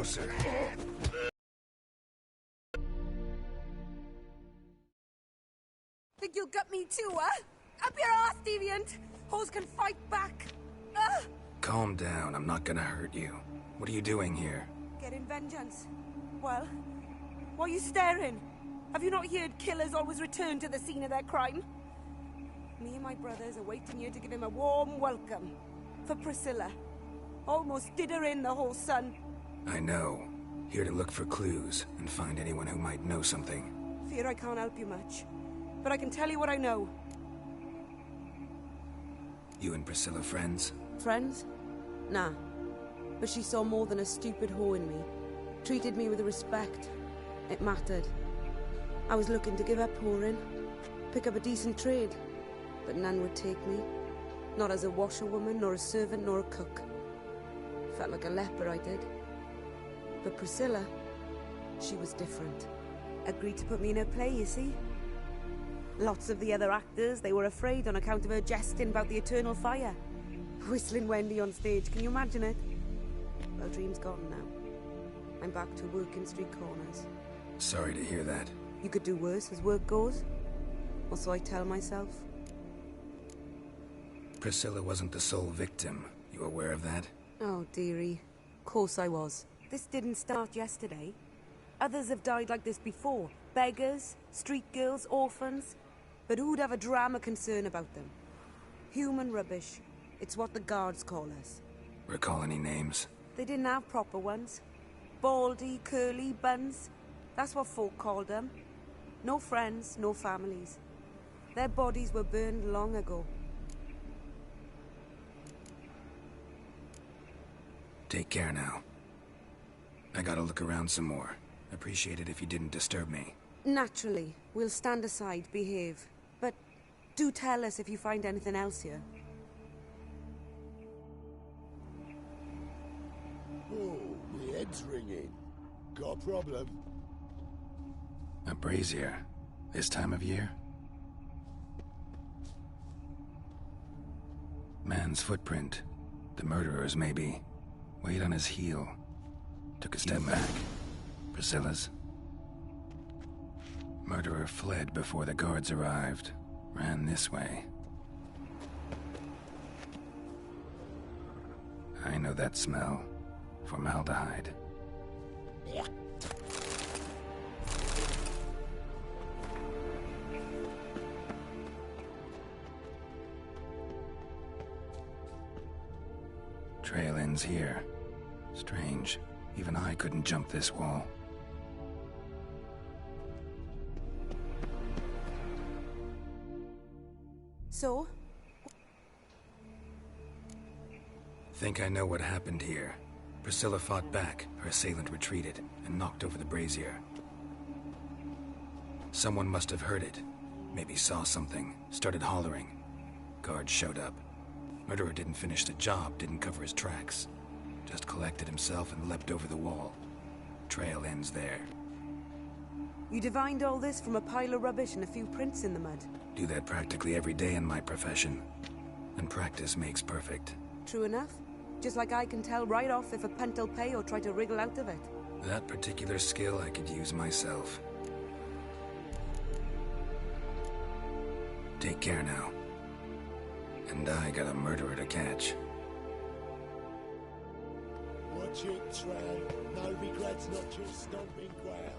closer. Think you'll gut me too, huh? Up your ass, deviant! Hoes can fight back! Calm down, I'm not gonna hurt you. What are you doing here? Getting vengeance. Well, why are you staring? Have you not heard killers always return to the scene of their crime? Me and my brothers are waiting here to give him a warm welcome. For Priscilla. Almost did her in, the whole son. I know. Here to look for clues and find anyone who might know something. Fear I can't help you much. But I can tell you what I know. You and Priscilla friends? Friends? Nah. But she saw more than a stupid whore in me. Treated me with respect. It mattered. I was looking to give up whoring. Pick up a decent trade. But none would take me. Not as a washerwoman, nor a servant, nor a cook. Felt like a leper, I did. But Priscilla, she was different. Agreed to put me in her play, you see? Lots of the other actors, they were afraid on account of her jesting about the eternal fire. Whistling Wendy on stage, can you imagine it? Well, dream's gone now. I'm back to working street corners. Sorry to hear that. You could do worse as work goes. Or so I tell myself. Priscilla wasn't the sole victim. You aware of that? Oh, dearie. Of course I was. This didn't start yesterday. Others have died like this before. Beggars, street girls, orphans. But who'd have a drama concern about them? Human rubbish. It's what the guards call us. Recall any names? They didn't have proper ones. Baldy, curly, buns. That's what folk called them. No friends, no families. Their bodies were burned long ago. Take care now. I gotta look around some more. Appreciate it if you didn't disturb me. Naturally. We'll stand aside, behave. But do tell us if you find anything else here. Oh, my head's ringing. Got a problem? A brazier. This time of year? Man's footprint. The murderer's, maybe. Weight on his heel. Took a step back. Priscilla's. Murderer fled before the guards arrived. Ran this way. I know that smell. Formaldehyde. Yeah. Trail ends here. Strange. Even I couldn't jump this wall. So? Think I know what happened here. Priscilla fought back, her assailant retreated, and knocked over the brazier. Someone must have heard it. Maybe saw something, started hollering. Guards showed up. Murderer didn't finish the job, didn't cover his tracks. Just collected himself and leapt over the wall. Trail ends there. You divined all this from a pile of rubbish and a few prints in the mud? Do that practically every day in my profession. And practice makes perfect. True enough. Just like I can tell right off if a punt will pay or try to wriggle out of it. That particular skill I could use myself. Take care now. And I got a murderer to catch. Watch it, Tran. No regrets, not just stomping ground.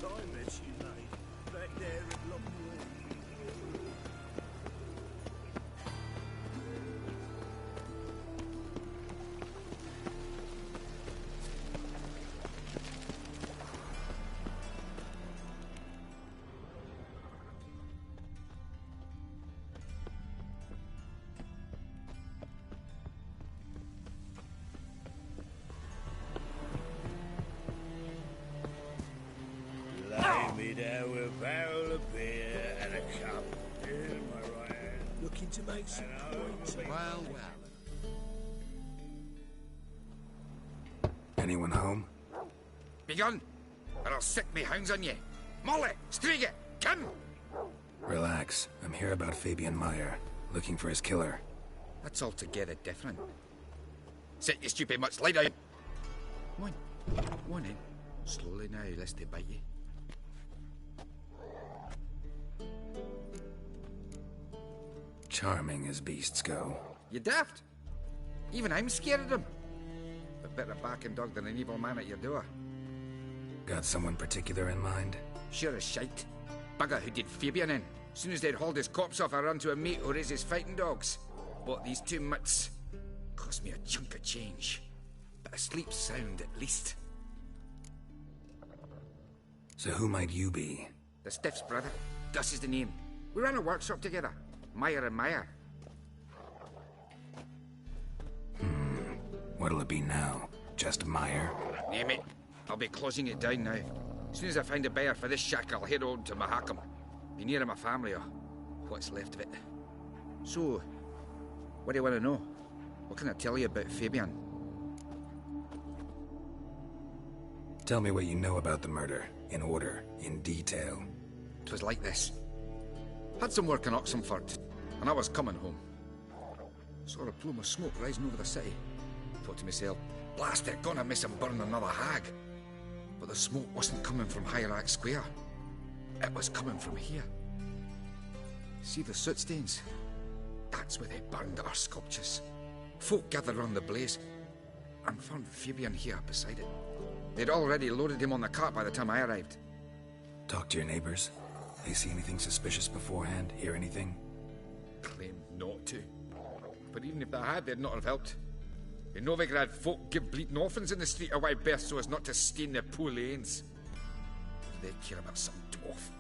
I met you, mate. Back there at Lockwood. Me there with a barrel of beer and a cup in my right hand. Looking to make some points. Well. Anyone home? Begone, or I'll set me hounds on ye. Molly, Striga, come! Relax. I'm here about Fabian Meyer, looking for his killer. That's altogether different. Sit, you stupid mutts, lie down. Come on. Come on in. Slowly now, lest they bite you. Charming as beasts go. You daft? Even I'm scared of them. But better backing dog than an evil man at your door. Got someone particular in mind? Sure as shite. Bugger who did Fabian in. Soon as they'd hauled his corpse off, I ran to a mate who raises fighting dogs. Bought these 2 mutts. Cost me a chunk of change. But I sleep sound at least. So who might you be? The Stiff's brother. Gus is the name. We ran a workshop together. Meyer and Meyer. What'll it be now? Just Meyer? Name it. I'll be closing it down now. As soon as I find a buyer for this shack, I'll head on to Mahakam. Be near my family, or what's left of it. So, what do you want to know? What can I tell you about Fabian? Tell me what you know about the murder. In order. In detail. 'Twas like this. Had some work in Oxenford, and I was coming home. Saw a plume of smoke rising over the city. Thought to myself, blast it, gonna miss him burn another hag. But the smoke wasn't coming from Hierarch Square. It was coming from here. See the soot stains? That's where they burned our sculptures. Folk gathered round the blaze, and found Fabian here beside it. They'd already loaded him on the cart by the time I arrived. Talk to your neighbors. They see anything suspicious beforehand? Hear anything? Claimed not to. But even if they had, they'd not have helped. In Novigrad, folk give bleating orphans in the street a wide berth so as not to stain their poor lanes. What do they care about some dwarf?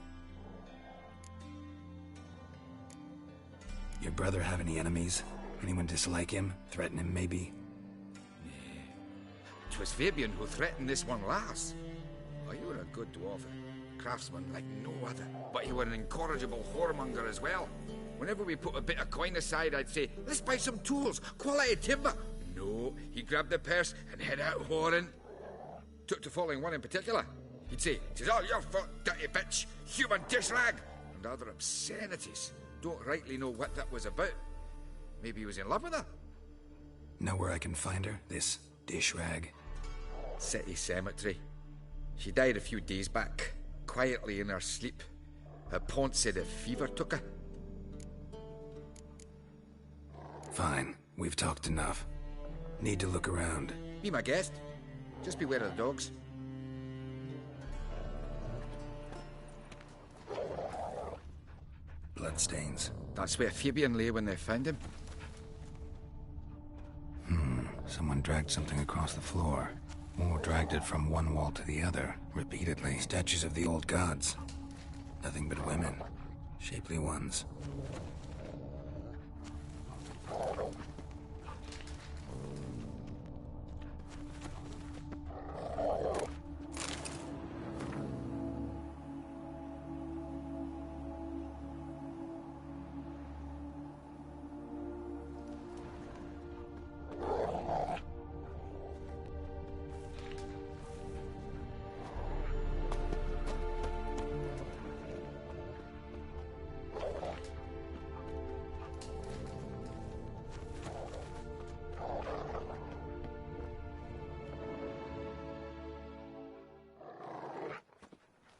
Your brother have any enemies? Anyone dislike him? Threaten him, maybe? 'Twas Fabian who threatened this one last. Oh, you were a good dwarf, craftsman like no other. But you were an incorrigible whoremonger as well. Whenever we put a bit of coin aside, I'd say, let's buy some tools, quality timber. No, he grabbed the purse and head out whoring. Took to following one in particular. He'd say, "'Tis all your fault, dirty bitch, human dish rag," and other obscenities. Don't rightly know what that was about. Maybe he was in love with her. Know where I can find her? This dish rag? City cemetery. She died a few days back, quietly in her sleep. Her pont said a fever took her. Fine. We've talked enough. Need to look around. Be my guest. Just beware of the dogs. Bloodstains. That's where Fabian lay when they found him. Someone dragged something across the floor. Or dragged it from one wall to the other, repeatedly. Statues of the old gods. Nothing but women. Shapely ones.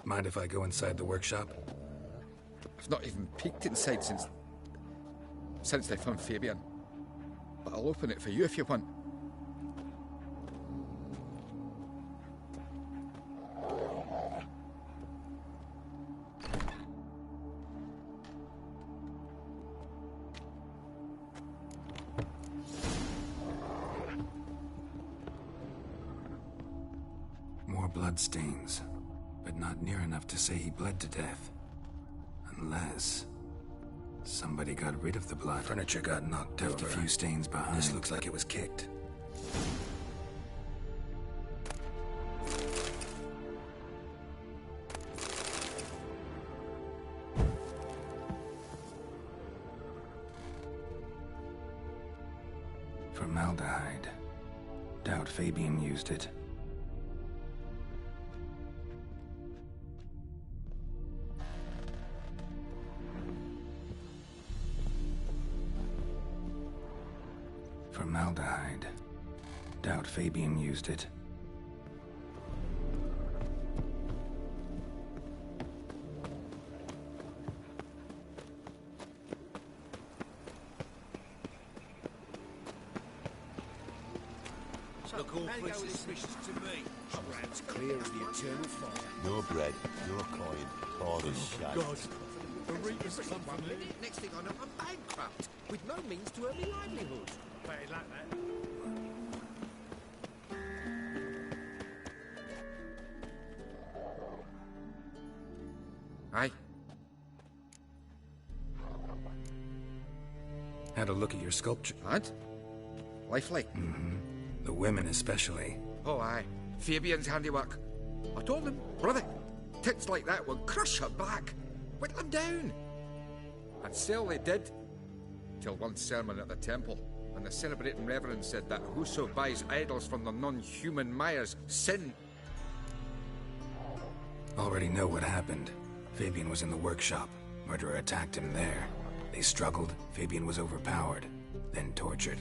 Mind if I go inside the workshop? I've not even peeked inside since they found Fabian. But I'll open it for you if you want. More bloodstains. But not near enough to say he bled to death. Unless somebody got rid of the blood. Furniture got knocked over. Left a few stains behind. This looks like it was kicked. Formaldehyde. Doubt Fabian used it. Formaldehyde. Doubt Fabian used it. Look all pretty suspicious to me. Strand's clear of the eternal fire. Your bread, your coin, father's shame. God, the reapers come from me. Next thing I know, I'm bankrupt, with no means to earn my livelihood. Better like that. Aye. Had a look at your sculpture. Lad? Lifelike? The women especially. Oh, aye. Fabian's handiwork. I told him, brother, tits like that will crush her back, whittle him down. And so they did. Till one sermon at the temple, and the celebrating reverend said that whoso buys idols from the non-human Myers sin. Already know what happened. Fabian was in the workshop. Murderer attacked him there. They struggled. Fabian was overpowered, then tortured.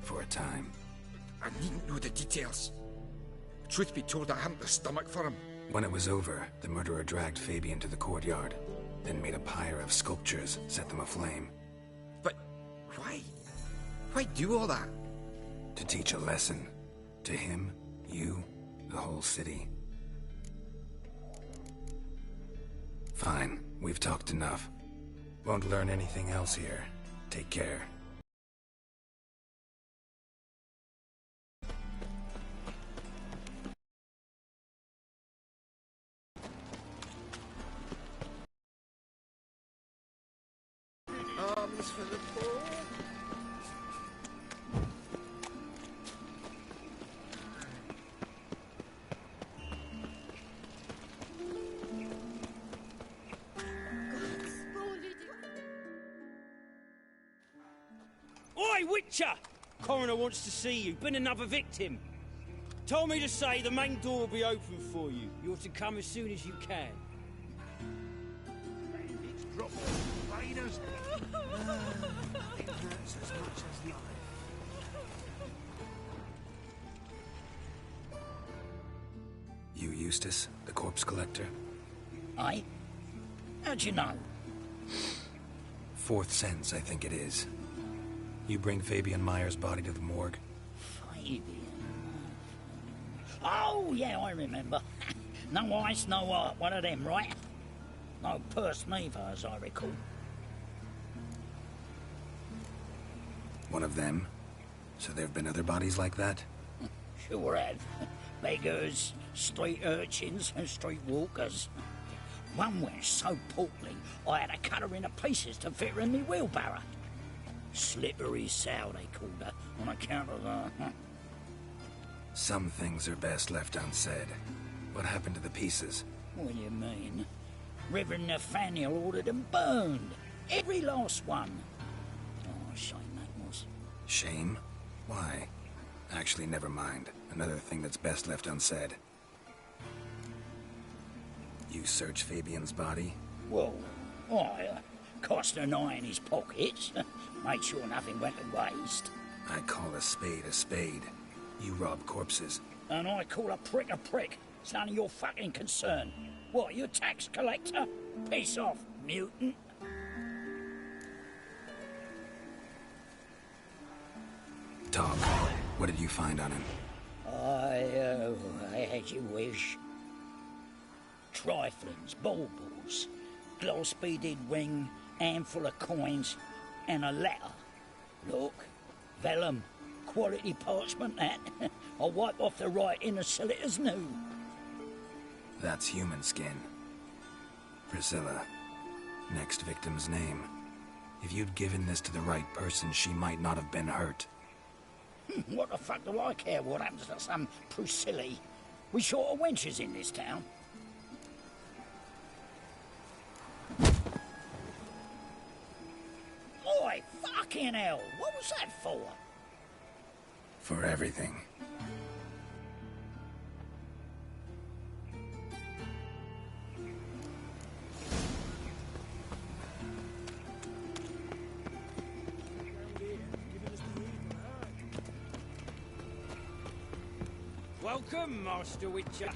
For a time. I needn't know the details. Truth be told, I hadn't the stomach for him. When it was over, the murderer dragged Fabian to the courtyard, then made a pyre of sculptures, set them aflame. But why? Why do all that? To teach a lesson. To him, you, the whole city. Fine, we've talked enough. Won't learn anything else here. Take care. Arms for the poor. Oi, Witcher! Coroner wants to see you. Been another victim. Told me to say the main door will be open for you. You're to come as soon as you can. It's dropped raiders. It hurts as much as life. You, Eustace, the corpse collector? Aye? How'd you know? Fourth sense, I think it is. You bring Fabian Myers' body to the morgue? Fabian. Oh, yeah, I remember. No ice, no art, one of them, right? No purse neither, as I recall. One of them? So there have been other bodies like that? Sure have. Beggars, street urchins, and street walkers. One went so portly, I had to cut her into pieces to fit her in me wheelbarrow. Slippery sow, they called her, on account of her. Some things are best left unsaid. What happened to the pieces? What do you mean? Reverend Nathaniel ordered them burned. Every last one. Oh, shame that was. Shame? Why? Actually, never mind. Another thing that's best left unsaid. You search Fabian's body? Well, I cast an eye in his pockets. Made sure nothing went to waste. I call a spade a spade. You rob corpses. And I call a prick a prick. It's none of your fucking concern. What, you a tax collector? Piss off, mutant. Talk. What did you find on him? As you wish. Triflings, baubles, gloss-beaded ring, handful of coins, and a letter. Look, vellum, quality parchment that. I'll wipe off the writing and sell it as new. That's human skin. Priscilla. Next victim's name. If you'd given this to the right person, she might not have been hurt. What the fuck do I care what happens to some Priscilla? We short of wenches in this town. Oi, fucking hell, what was that for? For everything. Welcome, Master Witcher.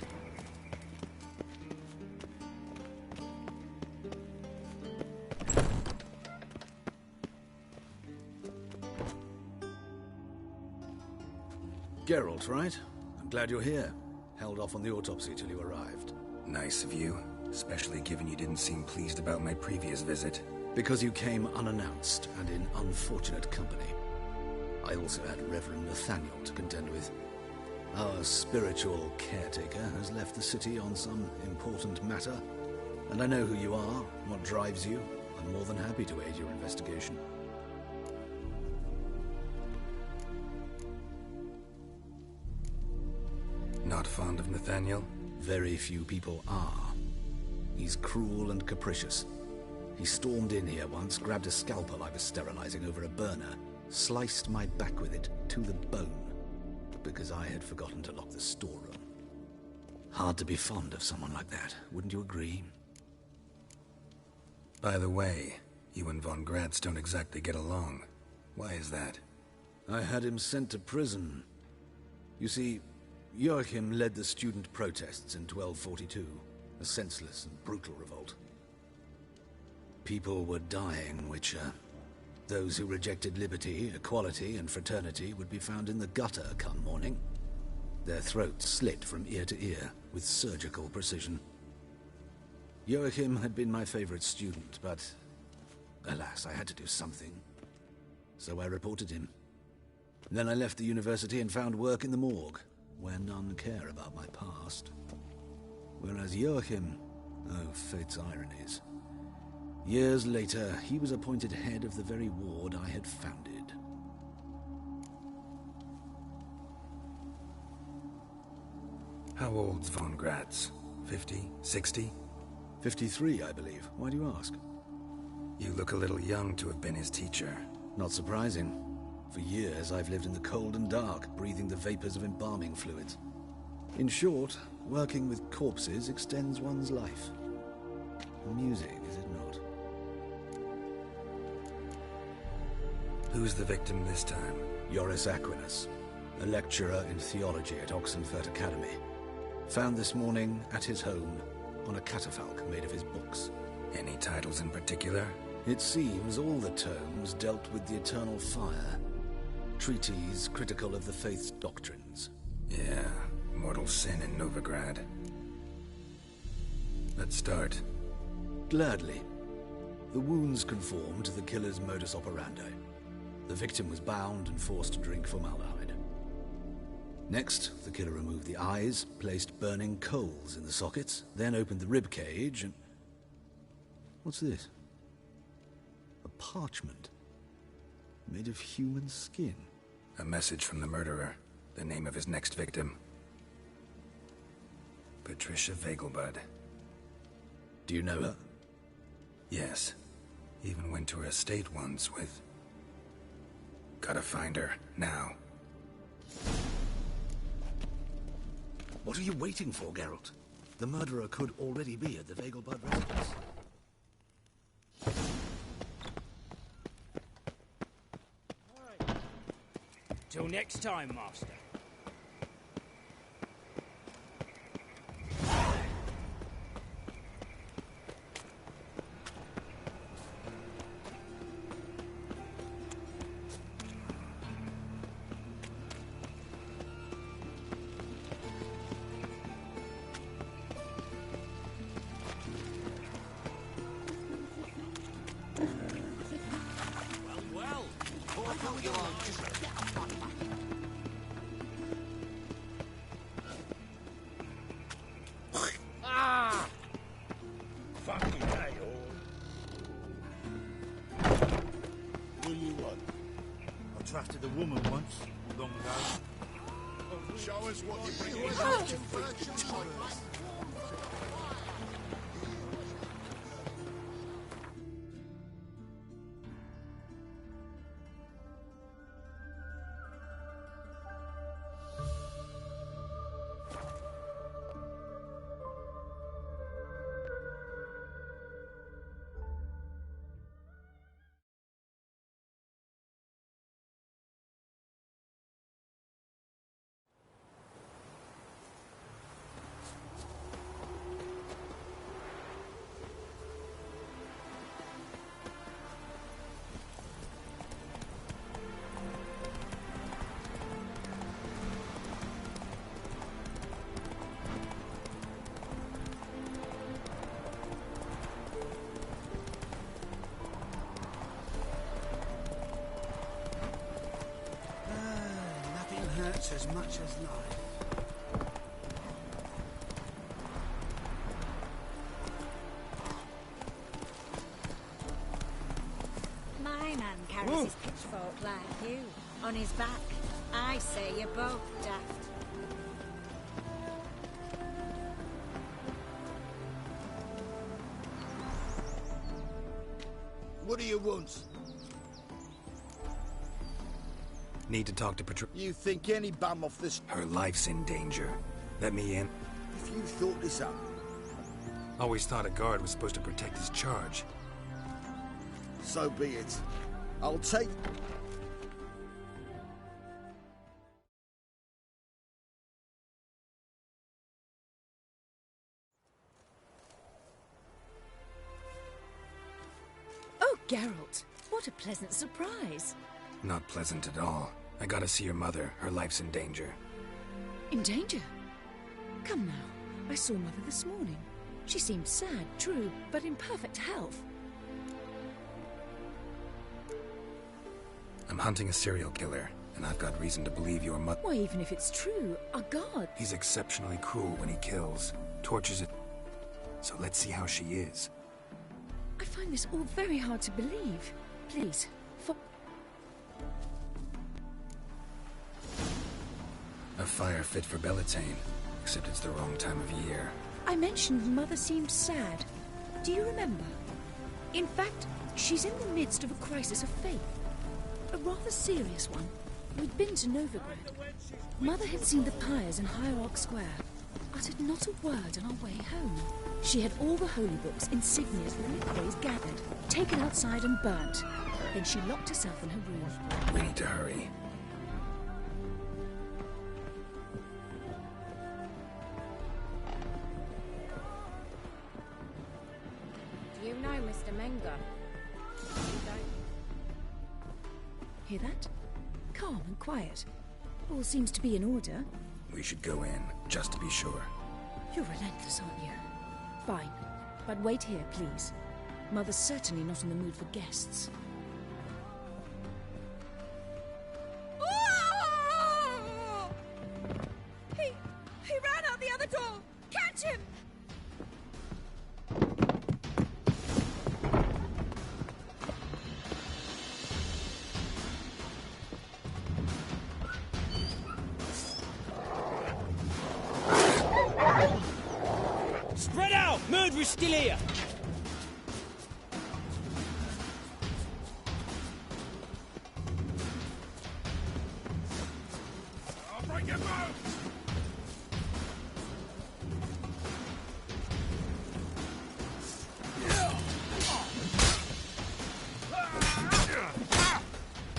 Geralt, right? I'm glad you're here. Held off on the autopsy till you arrived. Nice of you, especially given you didn't seem pleased about my previous visit. Because you came unannounced and in unfortunate company. I also had Reverend Nathaniel to contend with. Our spiritual caretaker has left the city on some important matter, and I know who you are, what drives you. I'm more than happy to aid your investigation. Not fond of Nathaniel? Very few people are. He's cruel and capricious. He stormed in here once, grabbed a scalpel I was sterilizing over a burner, sliced my back with it to the bone, because I had forgotten to lock the storeroom. Hard to be fond of someone like that, wouldn't you agree? By the way, you and Von Gratz don't exactly get along. Why is that? I had him sent to prison. You see, Joachim led the student protests in 1242, a senseless and brutal revolt. People were dying, Witcher. Those who rejected liberty, equality, and fraternity would be found in the gutter come morning. Their throats slit from ear to ear, with surgical precision. Joachim had been my favorite student, but alas, I had to do something. So I reported him. Then I left the university and found work in the morgue, where none care about my past. Whereas Joachim, oh, fate's ironies. Years later, he was appointed head of the very ward I had founded. How old's Von Gratz? 50? 60? 53, I believe. Why do you ask? You look a little young to have been his teacher. Not surprising. For years, I've lived in the cold and dark, breathing the vapors of embalming fluids. In short, working with corpses extends one's life. Music, is it not? Who's the victim this time? Joris Aquinas, a lecturer in theology at Oxenfurt Academy. Found this morning at his home on a catafalque made of his books. Any titles in particular? It seems all the tomes dealt with the eternal fire. Treatises critical of the faith's doctrines. Yeah, mortal sin in Novigrad. Let's start. Gladly. The wounds conform to the killer's modus operandi. The victim was bound and forced to drink formaldehyde. Next, the killer removed the eyes, placed burning coals in the sockets, then opened the rib cage and... What's this? A parchment. Made of human skin. A message from the murderer. The name of his next victim. Patricia Vegelbud. Do you know her? Yes. Even went to her estate once with... Gotta find her, now. What are you waiting for, Geralt? The murderer could already be at the Vegelbud residence. Till next time, Master. Fucking hell. What do you want? I drafted a woman once, long ago. Show us what you're bringing. hurts as much as life. My man carries his pitchfork like you, on his back. I say you're both daft. What do you want? Need to talk to Patricia. You think any bum off this... Her life's in danger. Let me in. If you thought this up... Always thought a guard was supposed to protect his charge. So be it. I'll take... Oh, Geralt, what a pleasant surprise. Not pleasant at all. I gotta see your mother. Her life's in danger. In danger? Come now, I saw Mother this morning. She seemed sad, true, but in perfect health. I'm hunting a serial killer, and I've got reason to believe your mother... Why, even if it's true, a god... He's exceptionally cruel when he kills, tortures it. So let's see how she is. I find this all very hard to believe. Please, for... A fire fit for Bellatane, except it's the wrong time of year. I mentioned Mother seemed sad. Do you remember? In fact, she's in the midst of a crisis of faith. A rather serious one. We'd been to Novigrad. Mother had seen the pyres in Hierarch Square, uttered not a word on our way home. She had all the holy books, insignias, reliquaries gathered, taken outside and burnt. Then she locked herself in her room. We need to hurry. Do you know Mr. Menger? You don't. Hear that? Calm and quiet. All seems to be in order. We should go in, just to be sure. You're relentless, aren't you? Fine. But wait here, please. Mother's certainly not in the mood for guests. He ran out the other door! Catch him! Spread out! Murderer's still here! I'll break your bones!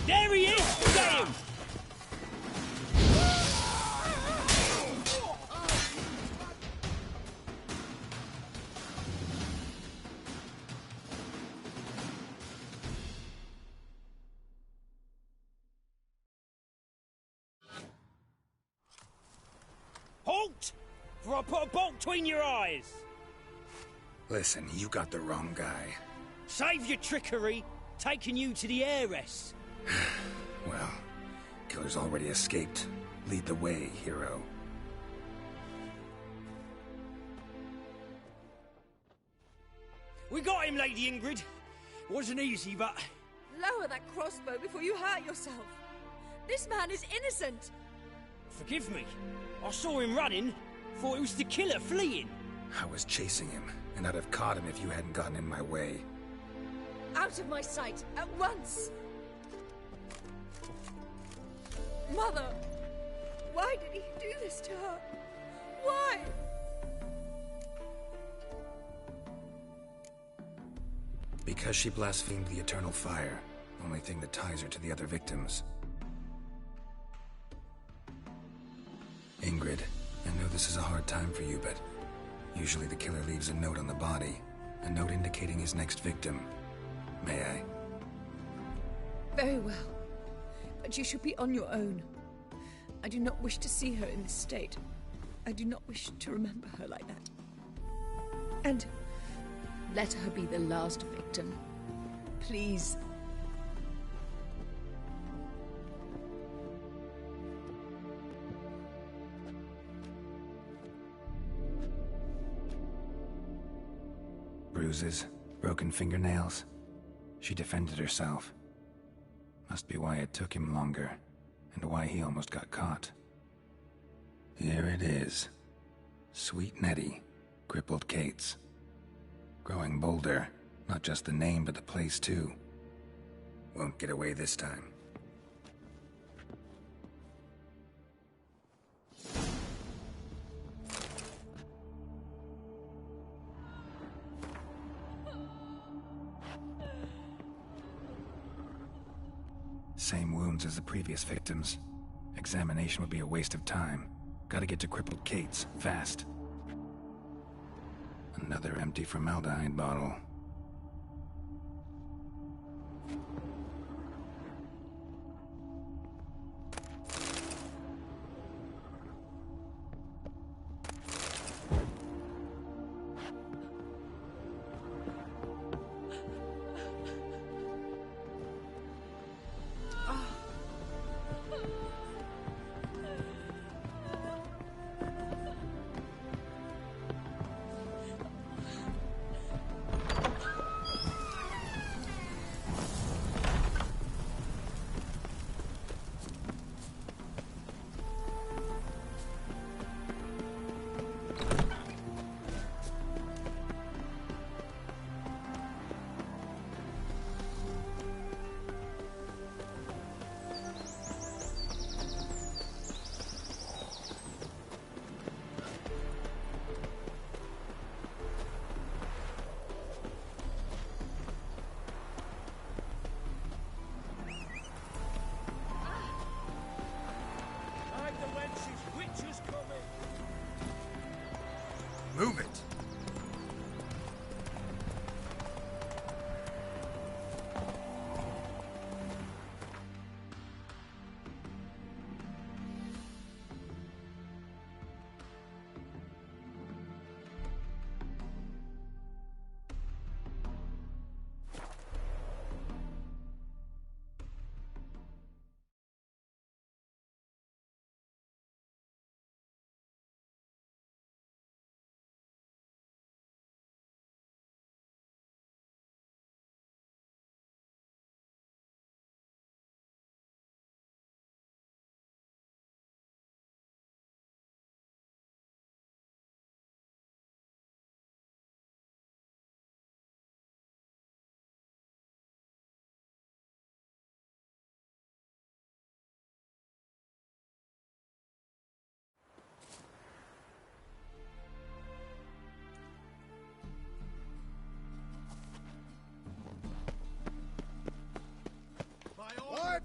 There he is! Get him! Halt! For I put a bolt between your eyes! Listen, you got the wrong guy. Save your trickery! Taking you to the heiress! Well, killer's already escaped. Lead the way, hero. We got him, Lady Ingrid. Wasn't easy, but... Lower that crossbow before you hurt yourself. This man is innocent. Forgive me. I saw him running. Thought it was the killer fleeing. I was chasing him, and I'd have caught him if you hadn't gotten in my way. Out of my sight, at once! Mother! Why did he do this to her? Why? Because she blasphemed the eternal fire. Only thing that ties her to the other victims. Ingrid, I know this is a hard time for you, but usually the killer leaves a note on the body. A note indicating his next victim. May I? Very well. But you should be on your own. I do not wish to see her in this state. I do not wish to remember her like that. And let her be the last victim. Please. bruises, broken fingernails. She defended herself. Must be why it took him longer, and why he almost got caught. Here it is. Sweet Nettie, crippled Kate's. Growing bolder, not just the name but the place too. Won't get away this time. Same wounds as the previous victims. Examination would be a waste of time. Gotta get to crippled Kate's, fast. Another empty formaldehyde bottle. Move it!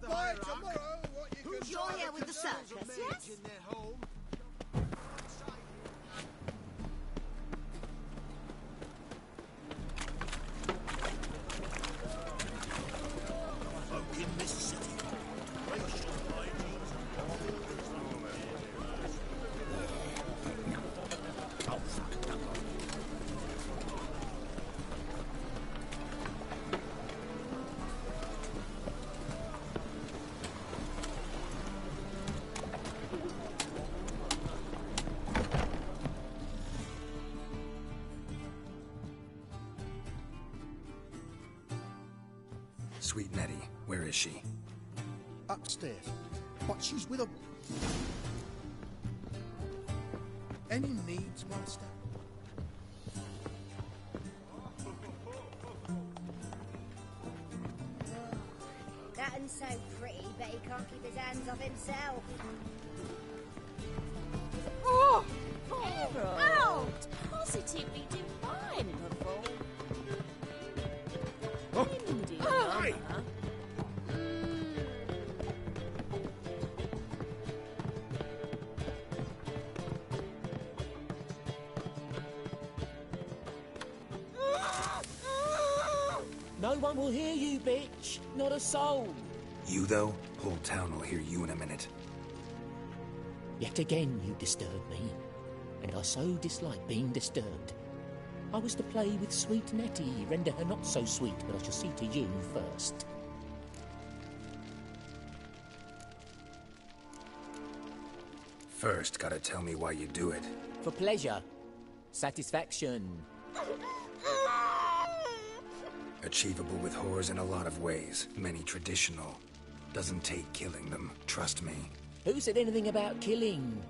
By tomorrow, what you Who's your here with the circus, yes? Folk in this city, racial hygiene. Oh, fuck. Sweet Nettie, where is she? Upstairs. But she's with a... Any needs, master? That one's so pretty, but he can't keep his hands off himself. Oh! Harold! Positively divine, Buffalo. Indeed, Hey! No one will hear you, bitch. Not a soul. You, though? Whole town will hear you in a minute. Yet again you disturb me, and I so dislike being disturbed. I was to play with sweet Nettie, render her not so sweet, but I shall see to you first. First, gotta tell me why you do it. For pleasure. Satisfaction. Achievable with whores in a lot of ways, many traditional. Doesn't take killing them, trust me. Who said anything about killing?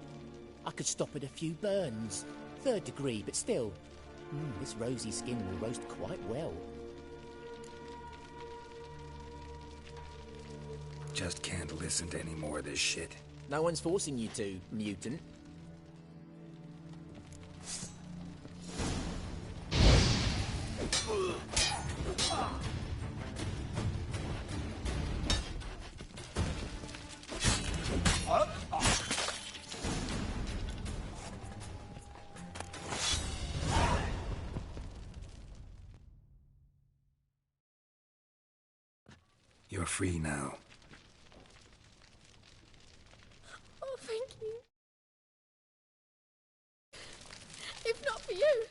I could stop at a few burns. 3rd degree, but still. This rosy skin will roast quite well. Just can't listen to any more of this shit. No one's forcing you to, mutant. You're free now. Oh, thank you. If not for you,